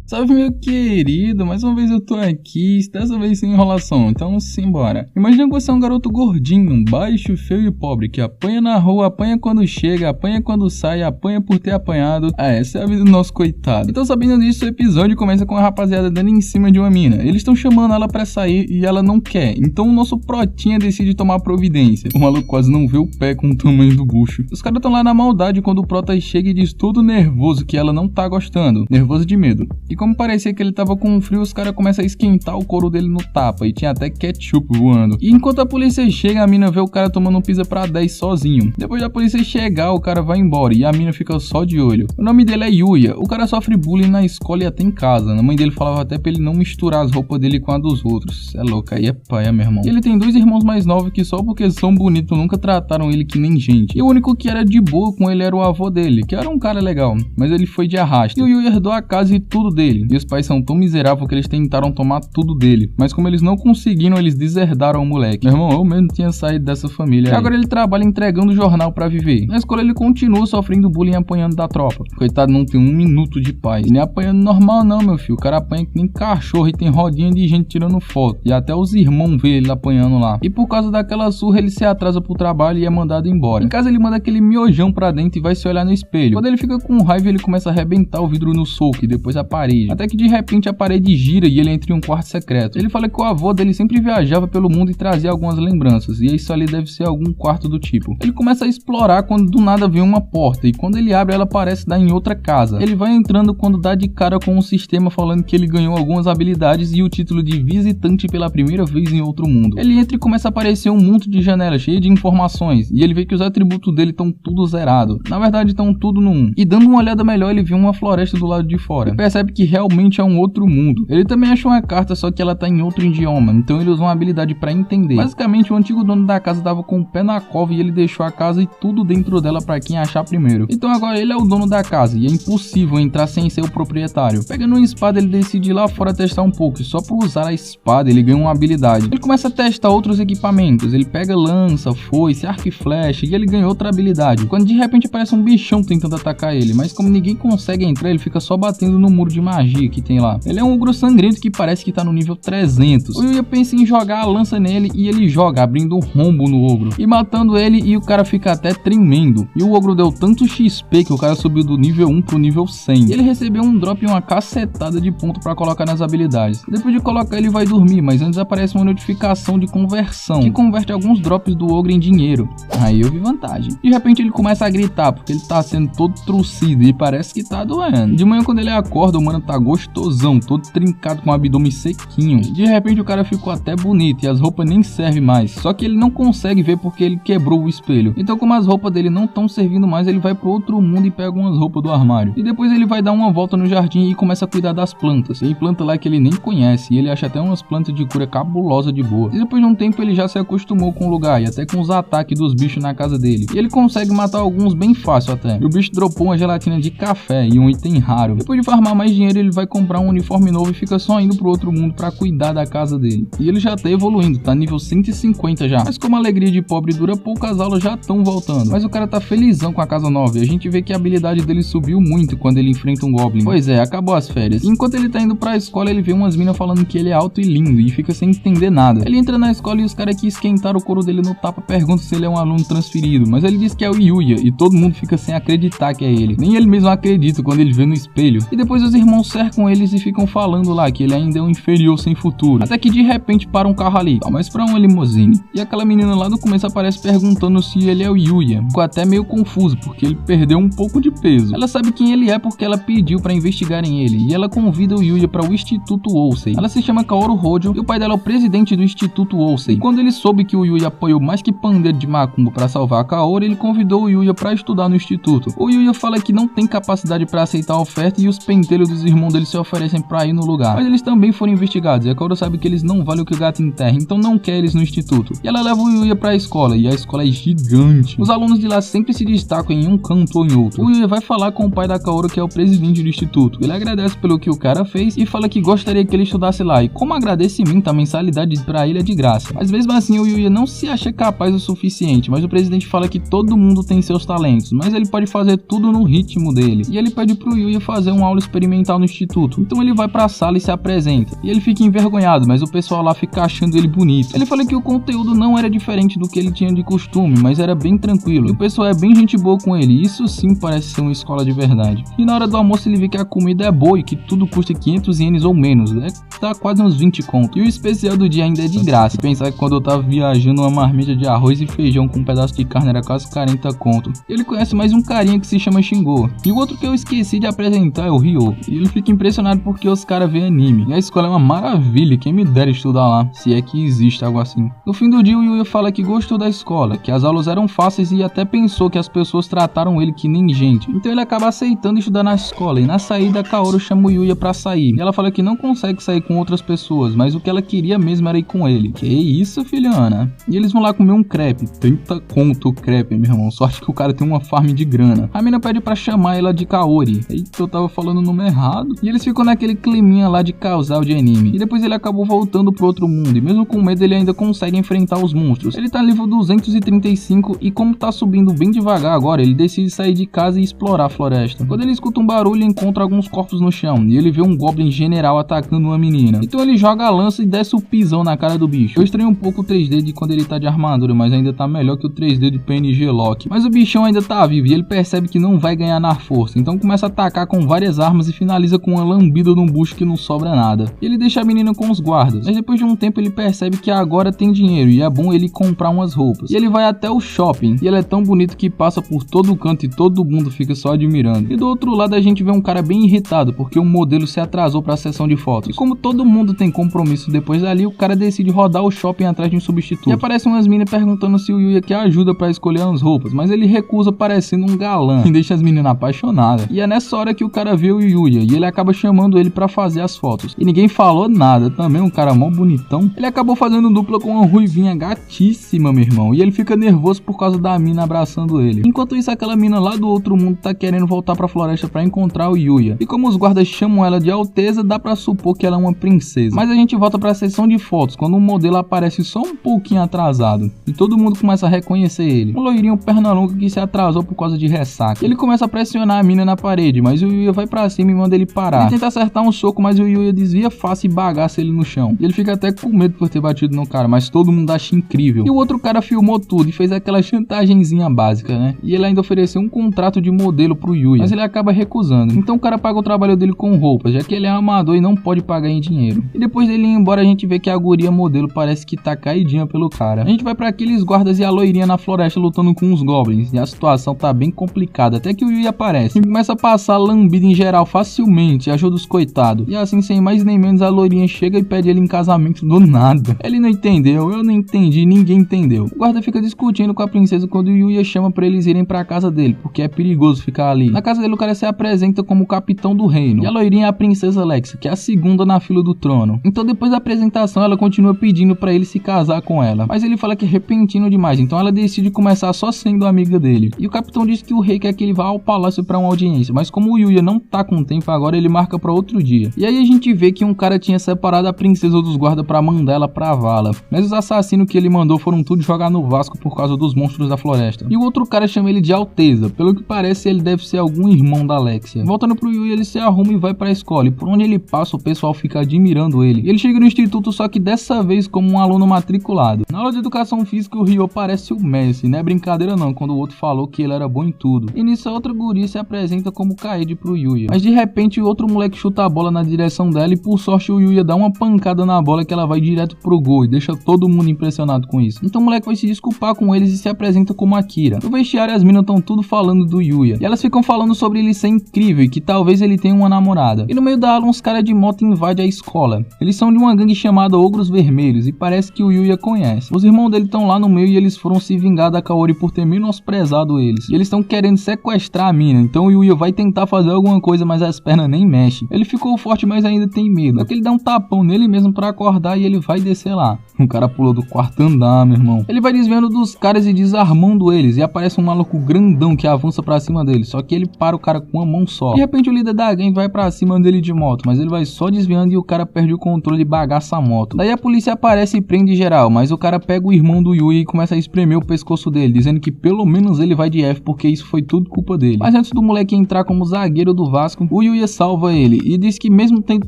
Salve, meu querido, mais uma vez eu tô aqui, dessa vez sem enrolação, então simbora. Imagina que você é um garoto gordinho, baixo, feio e pobre, que apanha na rua, apanha quando chega, apanha quando sai, apanha por ter apanhado. Essa é a vida do nosso coitado. Então, sabendo disso, o episódio começa com a rapaziada dando em cima de uma mina. Eles estão chamando ela pra sair e ela não quer, então o nosso protinha decide tomar providência. O maluco quase não vê o pé com o tamanho do bucho. Os caras estão lá na maldade quando o prota chega e diz todo nervoso que ela não tá gostando, nervoso de medo. E como parecia que ele tava com frio, os caras começam a esquentar o couro dele no tapa e tinha até ketchup voando. E enquanto a polícia chega, a mina vê o cara tomando um pizza pra 10 sozinho. Depois da polícia chegar, o cara vai embora e a mina fica só de olho. O nome dele é Yuya. O cara sofre bullying na escola e até em casa. A mãe dele falava até pra ele não misturar as roupas dele com a dos outros. É louco, aí é paia, meu irmão. Ele tem dois irmãos mais novos que só porque são bonitos nunca trataram ele que nem gente. E o único que era de boa com ele era o avô dele, que era um cara legal, mas ele foi de arrasto. E o Yuya herdou a casa e tudo dele. E os pais são tão miseráveis que eles tentaram tomar tudo dele. Mas como eles não conseguiram, eles deserdaram o moleque. Meu irmão, eu mesmo tinha saído dessa família. E agora ele trabalha entregando jornal pra viver. Na escola ele continua sofrendo bullying e apanhando da tropa. Coitado, não tem um minuto de paz. E nem apanhando normal não, meu filho. O cara apanha que nem cachorro e tem rodinha de gente tirando foto. E até os irmãos vê ele apanhando lá. E por causa daquela surra, ele se atrasa pro trabalho e é mandado embora. Em casa ele manda aquele miojão pra dentro e vai se olhar no espelho. Quando ele fica com raiva, ele começa a arrebentar o vidro no soco e depois a parede. Até que de repente a parede gira e ele entra em um quarto secreto. Ele fala que o avô dele sempre viajava pelo mundo e trazia algumas lembranças. E isso ali deve ser algum quarto do tipo. Ele começa a explorar quando do nada vem uma porta. E quando ele abre, ela parece dar em outra casa. Ele vai entrando quando dá de cara com um sistema falando que ele ganhou algumas habilidades e o título de visitante pela primeira vez em outro mundo. Ele entra e começa a aparecer um monte de janelas cheias de informações. E ele vê que os atributos dele estão tudo zerado. Na verdade, estão tudo no 1. E dando uma olhada melhor, ele vê uma floresta do lado de fora. E percebe que realmente é um outro mundo. Ele também achou uma carta, só que ela tá em outro idioma. Então ele usou uma habilidade pra entender. Basicamente, o antigo dono da casa tava com o pé na cova e ele deixou a casa e tudo dentro dela pra quem achar primeiro. Então agora ele é o dono da casa e é impossível entrar sem ser o proprietário. Pegando uma espada, ele decide ir lá fora testar um pouco. E só por usar a espada, ele ganha uma habilidade. Ele começa a testar outros equipamentos. Ele pega lança, foice, arco e flecha e ele ganha outra habilidade. Quando de repente aparece um bichão tentando atacar ele. Mas como ninguém consegue entrar, ele fica só batendo no muro de magia que tem lá. Ele é um ogro sangrento que parece que tá no nível 300. O Yuya pensa em jogar a lança nele e ele joga, abrindo um rombo no ogro e matando ele, e o cara fica até tremendo. E o ogro deu tanto XP que o cara subiu do nível 1 pro nível 100. E ele recebeu um drop e uma cacetada de ponto pra colocar nas habilidades. Depois de colocar, ele vai dormir, mas antes aparece uma notificação de conversão que converte alguns drops do ogro em dinheiro. Aí eu vi vantagem. De repente ele começa a gritar porque ele tá sendo todo trucido e parece que tá doendo. De manhã quando ele acorda, o mano tá gostosão, todo trincado com o abdômen sequinho. De repente o cara ficou até bonito e as roupas nem servem mais. Só que ele não consegue ver porque ele quebrou o espelho. Então como as roupas dele não estão servindo mais, ele vai pro outro mundo e pega umas roupas do armário. E depois ele vai dar uma volta no jardim e começa a cuidar das plantas. Tem planta lá que ele nem conhece e ele acha até umas plantas de cura cabulosa de boa. E depois de um tempo ele já se acostumou com o lugar e até com os ataques dos bichos na casa dele. E ele consegue matar alguns bem fácil até. E o bicho dropou uma gelatina de café e um item raro. Depois de farmar mais dinheiro, ele vai comprar um uniforme novo e fica só indo pro outro mundo pra cuidar da casa dele. E ele já tá evoluindo, tá nível 150 já. Mas como a alegria de pobre dura pouco, as aulas já estão voltando. Mas o cara tá felizão com a casa nova e a gente vê que a habilidade dele subiu muito quando ele enfrenta um Goblin. Pois é, acabou as férias. E enquanto ele tá indo pra escola, ele vê umas minas falando que ele é alto e lindo e fica sem entender nada. Ele entra na escola e os caras que esquentaram o couro dele no tapa perguntam se ele é um aluno transferido. Mas ele diz que é o Yuya e todo mundo fica sem acreditar que é ele. Nem ele mesmo acredita quando ele vê no espelho. E depois os irmãos cercam eles e ficam falando lá que ele ainda é um inferior sem futuro. Até que de repente para um carro ali, mas pra uma limusine. E aquela menina lá no começo aparece perguntando se ele é o Yuya. Ficou até meio confuso porque ele perdeu um pouco de peso. Ela sabe quem ele é porque ela pediu pra investigarem ele. E ela convida o Yuya para o Instituto Ousei. Ela se chama Kaoru Hojo e o pai dela é o presidente do Instituto Ousei. Quando ele soube que o Yuya apoiou mais que pandeiro de macumba pra salvar a Kaoru, ele convidou o Yuya pra estudar no instituto. O Yuya fala que não tem capacidade pra aceitar a oferta e os penteiros dos irmãos dele se oferecem pra ir no lugar. Mas eles também foram investigados e a Kaoru sabe que eles não valem o que o gato enterra, então não quer eles no instituto. E ela leva o Yuya pra escola e a escola é gigante. Os alunos de lá sempre se destacam em um canto ou em outro. O Yuya vai falar com o pai da Kaoru, que é o presidente do instituto. Ele agradece pelo que o cara fez e fala que gostaria que ele estudasse lá. E como agradecimento, a mensalidade pra ele é de graça. Mas mesmo assim, o Yuya não se acha capaz o suficiente. Mas o presidente fala que todo mundo tem seus talentos, mas ele pode fazer tudo no ritmo dele. E ele pede pro Yuya fazer uma aula experimental no instituto. Então ele vai pra sala e se apresenta. E ele fica envergonhado, mas o pessoal lá fica achando ele bonito. Ele fala que o conteúdo não era diferente do que ele tinha de costume, mas era bem tranquilo. E o pessoal é bem gente boa com ele. Isso sim parece ser uma escola de verdade. E na hora do almoço ele vê que a comida é boa e que tudo custa 500 ienes ou menos. Tá quase uns 20 conto. E o especial do dia ainda é de graça. Pensar que quando eu tava viajando, uma marmita de arroz e feijão com um pedaço de carne era quase 40 conto. Ele conhece mais um carinha que se chama Shingo. E o outro que eu esqueci de apresentar é o Ryo. E ele fica impressionado porque os caras veem anime. E a escola é uma maravilha, quem me dera estudar lá, se é que existe algo assim. No fim do dia o Yuya fala que gostou da escola, que as aulas eram fáceis e até pensou que as pessoas trataram ele que nem gente. Então ele acaba aceitando estudar na escola. E na saída a Kaoru chama o Yuya pra sair. E ela fala que não consegue sair com outras pessoas, mas o que ela queria mesmo era ir com ele. Que isso, filhana? E eles vão lá comer um crepe. 30 conto o crepe, meu irmão. Sorte que o cara tem uma farm de grana. A mina pede pra chamar ela de Kaori. Eita, eu tava falando o nome errado. E eles ficam naquele climinha lá de casal de anime. E depois ele acabou voltando pro outro mundo. E mesmo com medo ele ainda consegue enfrentar os monstros. Ele tá no nível 235 e como tá subindo bem devagar agora, ele decide sair de casa e explorar a floresta. Quando ele escuta um barulho, ele encontra alguns corpos no chão. E ele vê um Goblin general atacando uma menina. Então ele joga a lança e desce o pisão na cara do bicho. Eu estranho um pouco o 3D de quando ele tá de armadura, mas ainda tá melhor que o 3D de PNG Lock. Mas o bichão ainda tá vivo e ele percebe que não vai ganhar na força. Então começa a atacar com várias armas e finaliza com uma lambida num bucho que não sobra nada. E ele deixa a menina com os guardas. Mas depois de um tempo ele percebe que agora tem dinheiro e é bom ele comprar umas roupas. E ele vai até o shopping. E ele é tão bonito que passa por todo o canto e todo mundo fica só admirando. E do outro lado a gente vê um cara bem irritado porque o modelo se atrasou para a sessão de fotos. E como todo mundo tem compromisso depois dali, o cara decide rodar o shopping atrás de um substituto. E aparecem umas meninas perguntando se o Yuya quer ajuda para escolher as roupas, mas ele recusa parecendo um galã e deixa as meninas apaixonadas. E é nessa hora que o cara vê o Yuya e ele acaba chamando ele para fazer as fotos. E ninguém falou nada, também um cara mó bonitão. Ele acabou fazendo dupla com uma ruivinha gatíssima, meu irmão, e ele fica nervoso por causa da mina abraçando ele. Enquanto isso, aquela mina lá do outro mundo tá querendo voltar pra floresta para encontrar o Yuya. E como os guardas chamam ela de Alteza, dá pra supor que ela é uma princesa. Mas a gente volta pra sessão de fotos, quando o modelo aparece só um pouquinho atrasado. E todo mundo começa a reconhecer ele. Um loirinho perna longa que se atrasou por causa de ressaca. Ele começa a pressionar a mina na parede, mas o Yuya vai pra cima e manda ele parar. Ele tenta acertar um soco, mas o Yuya desvia fácil e bagaça ele no chão. E ele fica até com medo por ter batido no cara, mas todo mundo acha incrível. E o outro cara filmou tudo e fez aquela chantagemzinha básica, né? E ele ainda ofereceu um contrato de modelo pro Yuya, mas ele acaba recusando. Então o cara paga o trabalho dele com roupas, já que ele é amador e não pode pagar em dinheiro. E depois dele ir embora, a gente vê que a guria modelo parece que tá caidinha pelo cara. A gente vai pra aqueles guardas e a loirinha na floresta lutando com os goblins. E a situação tá bem complicada, até que o Yuya aparece. E começa a passar lambida em geral facilmente, ajuda os coitados. E assim, sem mais nem menos, a loirinha chega e pede ele em casamento do nada. Ele não entendeu, eu não entendi, ninguém entendeu. O guarda fica discutindo com a princesa quando o Yuya chama pra eles irem pra casa dele, porque é perigoso ficar ali. Na casa dele o cara se apresenta como o capitão do reino. E a loirinha é a princesa Alexa, que é a segunda na fila do trono. Então depois da apresentação ela continua pedindo pra ele se casar com ela. Mas ele fala que é repentino demais, então ela decide começar só sendo amiga dele. E o capitão diz que o rei quer que ele vá ao palácio pra uma audiência, mas como o Yuya não tá com tempo agora, ele marca pra outro dia. E aí a gente vê que um cara tinha separado a princesa dos guardas pra mandar ela pra vala. Mas os assassinos que ele mandou foram tudo jogar no Vasco por causa dos monstros da floresta. E o outro cara chama ele de Alteza. Pelo que parece, ele deve ser algum irmão da Alexia. Voltando pro Yuya, ele se arruma e vai pra escola. E por onde ele passa, o pessoal fica admirando ele. Ele chega no instituto, só que dessa vez como um aluno matriculado. Na aula de educação física, o Ryo parece o Messi. Não é brincadeira não, quando o outro falou que ele era bom em tudo. E nisso, a outra guria se apresenta como Kaede pro Yuya. Mas de repente, o outro moleque chuta a bola na direção dela e por sorte o Yuya dá uma pancada na bola que ela vai direto pro gol e deixa todo mundo impressionado com isso. Então o moleque vai se desculpar com eles e se apresenta como Akira. No vestiário as minas estão tudo falando do Yuya. E elas ficam falando sobre ele ser incrível e que talvez ele tenha uma namorada. E no meio da aula uns caras de moto invadem a escola. Eles são de uma gangue chamada Ogros Vermelhos e parece que o Yuya conhece. Os irmãos dele estão lá no meio e eles foram se vingar da Kaori por ter menosprezado eles. E eles estão querendo sequestrar a mina. Então o Yuya vai tentar fazer alguma coisa, mas as pernas nem mexem. Ele ficou forte, mas ainda tem medo. Porque ele dá um tapão nele mesmo pra acordar e ele vai descer lá. O cara pulou do quarto andar, meu irmão. Ele vai desviando dos caras e desarmando eles. E aparece um maluco grandão que avança pra cima dele. Só que ele para o cara com uma mão só. De repente o líder da gangue vai pra cima dele de moto. Mas ele vai só desviando e o cara perde o controle e bagaça a moto. Daí a polícia aparece e prende geral. Mas o cara pega o irmão do Yuya e começa a espremer o pescoço dele. Dizendo que pelo menos ele vai de F porque isso foi tudo culpa dele. Mas antes do moleque entrar como zagueiro do Vasco, o Yuya Yuya salva ele e diz que mesmo tendo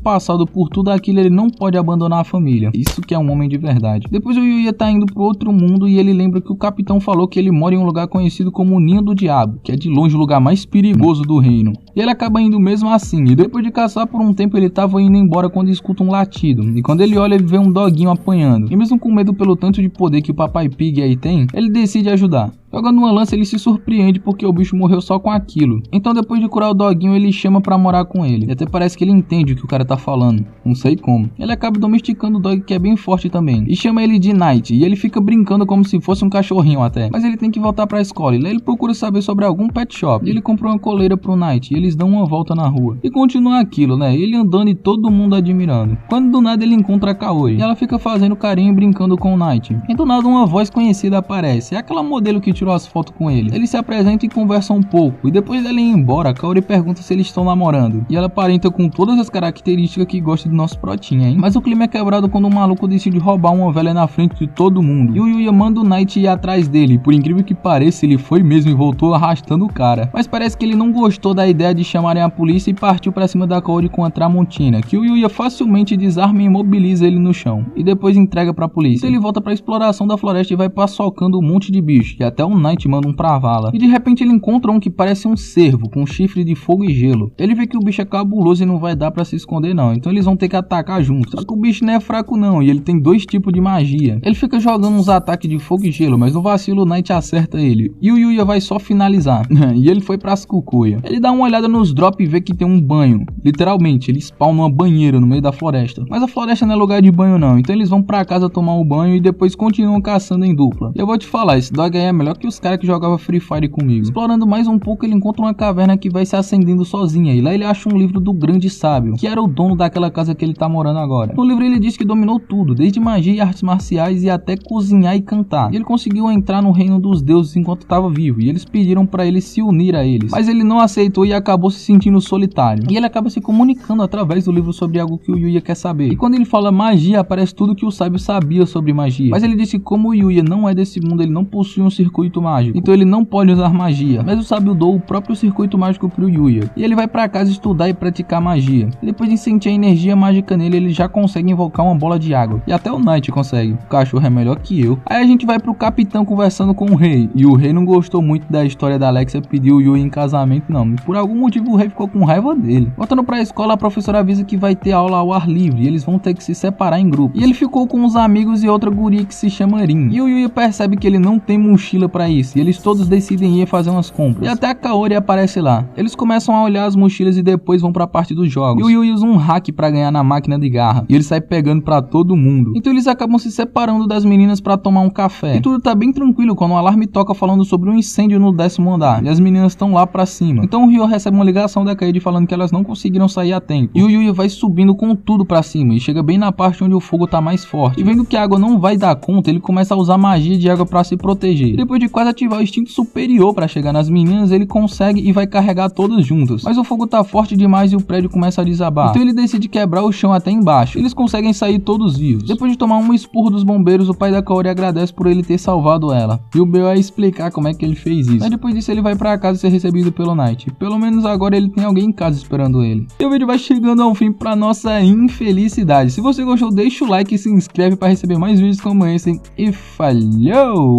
passado por tudo aquilo, ele não pode abandonar a família. Isso que é um homem de verdade. Depois o Yuya tá indo pro outro mundo e ele lembra que o capitão falou que ele mora em um lugar conhecido como o Ninho do Diabo, que é de longe o lugar mais perigoso do reino. E ele acaba indo mesmo assim, e depois de caçar por um tempo ele tava indo embora quando escuta um latido. E quando ele olha, ele vê um doguinho apanhando. E mesmo com medo pelo tanto de poder que o Papai Pig aí tem, ele decide ajudar. Jogando uma lança, ele se surpreende porque o bicho morreu só com aquilo. Então depois de curar o doguinho, ele chama pra morar com ele. E até parece que ele entende o que o cara tá falando, não sei como. Ele acaba domesticando o dog, que é bem forte também, e chama ele de Knight. E ele fica brincando como se fosse um cachorrinho até. Mas ele tem que voltar pra escola, e lá ele procura saber sobre algum pet shop. E ele comprou uma coleira pro Knight, e eles dão uma volta na rua. E continua aquilo, né, ele andando e todo mundo admirando. Quando do nada ele encontra a Kaori, e ela fica fazendo carinho e brincando com o Knight. E do nada uma voz conhecida aparece, é aquela modelo que tirou as fotos com ele. Eles se apresentam e conversam um pouco, e depois dela ir embora, a Kaori pergunta se eles estão namorando, e ela aparenta com todas as características que gosta do nosso protinha, hein? Mas o clima é quebrado quando o maluco decide roubar uma velha na frente de todo mundo, e o Yuya manda o Knight ir atrás dele, e por incrível que pareça, ele foi mesmo e voltou arrastando o cara. Mas parece que ele não gostou da ideia de chamarem a polícia e partiu pra cima da Kaori com a Tramontina, que o Yuya facilmente desarma e imobiliza ele no chão, e depois entrega pra polícia. Então ele volta pra exploração da floresta e vai paçocando um monte de bicho, e até o Knight manda um pra vala. E de repente ele encontra um que parece um cervo, com chifre de fogo e gelo. Ele vê que o bicho é cabuloso e não vai dar pra se esconder não, então eles vão ter que atacar juntos. Só que o bicho não é fraco não, e ele tem dois tipos de magia. Ele fica jogando uns ataques de fogo e gelo, mas no vacilo o Knight acerta ele, e o Yuya vai só finalizar. E ele foi pras cucuia. Ele dá uma olhada nos drops e vê que tem um banho. Literalmente, ele spawna uma banheira no meio da floresta. Mas a floresta não é lugar de banho não, então eles vão pra casa tomar um banho e depois continuam caçando em dupla. E eu vou te falar, esse dog aí é melhor que os caras que jogavam Free Fire comigo. Explorando mais um pouco, ele encontra uma caverna que vai se acendendo sozinha, e lá ele acha um livro do Grande Sábio, que era o dono daquela casa que ele tá morando agora. No livro ele diz que dominou tudo, desde magia e artes marciais e até cozinhar e cantar. E ele conseguiu entrar no reino dos deuses enquanto estava vivo, e eles pediram pra ele se unir a eles, mas ele não aceitou e acabou se sentindo solitário. E ele acaba se comunicando através do livro sobre algo que o Yuya quer saber. E quando ele fala magia, aparece tudo que o sábio sabia sobre magia. Mas ele disse que como o Yuya não é desse mundo, ele não possui um circuito mágico, então ele não pode usar magia. Mas o sábio deu o próprio circuito mágico pro Yuya, e ele vai pra casa estudar e praticar magia. E depois de sentir a energia mágica nele, ele já consegue invocar uma bola de água. E até o Knight consegue. O cachorro é melhor que eu. Aí a gente vai pro capitão conversando com o rei, e o rei não gostou muito da história da Alexia pedir o Yuya em casamento não. Por algum motivo o rei ficou com raiva dele. Voltando pra escola, a professora avisa que vai ter aula ao ar livre, e eles vão ter que se separar em grupo. E ele ficou com uns amigos e outra guria que se chama Rin. E o Yuya percebe que ele não tem mochila pra isso, e eles todos decidem ir fazer umas compras. E até a Kaori aparece lá. Eles começam a olhar as mochilas e depois vão pra parte dos jogos. E o Yuya usa um hack pra ganhar na máquina de garra, e ele sai pegando pra todo mundo. Então eles acabam se separando das meninas pra tomar um café. E tudo tá bem tranquilo quando o alarme toca falando sobre um incêndio no 10º andar, e as meninas estão lá pra cima. Então o Ryo recebe uma ligação da Kaede falando que elas não conseguiram sair a tempo. E o Yuya vai subindo com tudo pra cima, e chega bem na parte onde o fogo tá mais forte. E vendo que a água não vai dar conta, ele começa a usar magia de água pra se proteger. E depois de quase ativar o instinto superior pra chegar nas meninas, ele consegue e vai carregar todas juntas. Mas o fogo tá forte demais e o prédio começa a desabar. Então ele decide quebrar o chão até embaixo. Eles conseguem sair todos vivos. Depois de tomar um esporro dos bombeiros, o pai da Kaori agradece por ele ter salvado ela. E o Bel vai explicar como é que ele fez isso. Mas depois disso ele vai pra casa ser recebido pelo Knight. Pelo menos agora ele tem alguém em casa esperando ele. E o vídeo vai chegando ao fim pra nossa infelicidade. Se você gostou, deixa o like e se inscreve pra receber mais vídeos como esse. E falhou!